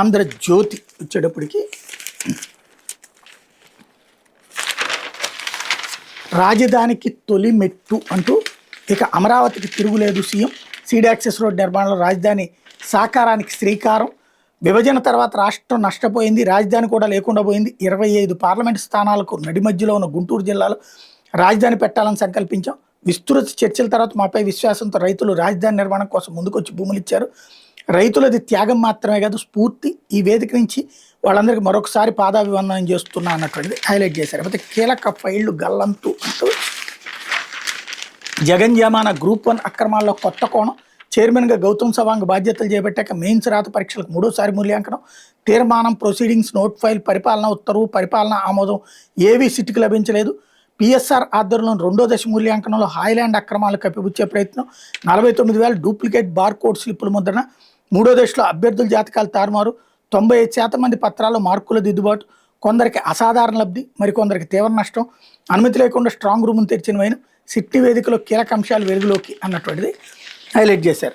ఆంధ్రజ్యోతి వచ్చేటప్పటికి రాజధానికి తొలి మెట్టు అంటూ ఇక అమరావతికి తిరుగులేదు సీఎం. సీడ్ యాక్సెస్ రోడ్ నిర్మాణంలో రాజధాని సాకారానికి శ్రీకారం. విభజన తర్వాత రాష్ట్రం నష్టపోయింది, రాజధాని కూడా లేకుండా పోయింది. 25 పార్లమెంటు స్థానాలకు నడి మధ్యలో ఉన్న గుంటూరు జిల్లాలో రాజధాని పెట్టాలని సంకల్పించాం. విస్తృత చర్చల తర్వాత మాపై విశ్వాసంతో రైతులు రాజధాని నిర్మాణం కోసం ముందుకొచ్చి భూములు ఇచ్చారు. రైతులది త్యాగం మాత్రమే కాదు, స్ఫూర్తి. ఈ వేదిక నుంచి వాళ్ళందరికీ మరొకసారి పాదాభివందనం చేస్తున్నా అన్నటువంటిది హైలైట్ చేశారు. అయితే కీలక ఫైళ్లు గల్లంతు అంటూ జగన్ జమాన గ్రూప్ 1 అక్రమాల్లో కొత్త కోణం. చైర్మన్గా గౌతమ్ సవాంగ్ బాధ్యతలు చేపట్టాక మెయిన్స్ రాత పరీక్షలకు 3వ మూల్యాంకనం. తీర్మానం, ప్రొసీడింగ్స్, నోట్ ఫైల్, పరిపాలన ఉత్తర్వు, పరిపాలన ఆమోదం ఏవీ సిట్కి లభించలేదు. పిఎస్ఆర్ ఆధ్వర్యంలో 2వ దశ మూల్యాంకనంలో హాయ్లాండ్ అక్రమాలు కప్పిపుచ్చే ప్రయత్నం. 49,000 డూప్లికేట్ బార్కోడ్ స్లిప్పుల ముద్రణ. 3వ దశలో అభ్యర్థుల జాతకాలు తారుమారు. 95% మంది పత్రాల్లో మార్కుల దిద్దుబాటు. కొందరికి అసాధారణ లబ్ధి, మరికొందరికి తీవ్ర నష్టం. అనుమతి లేకుండా స్ట్రాంగ్ రూమ్ను తెరిచిన వైన సిట్టి వేదికలో కీలక అంశాలు వెలుగులోకి అన్నటువంటిది హైలైట్ చేశారు.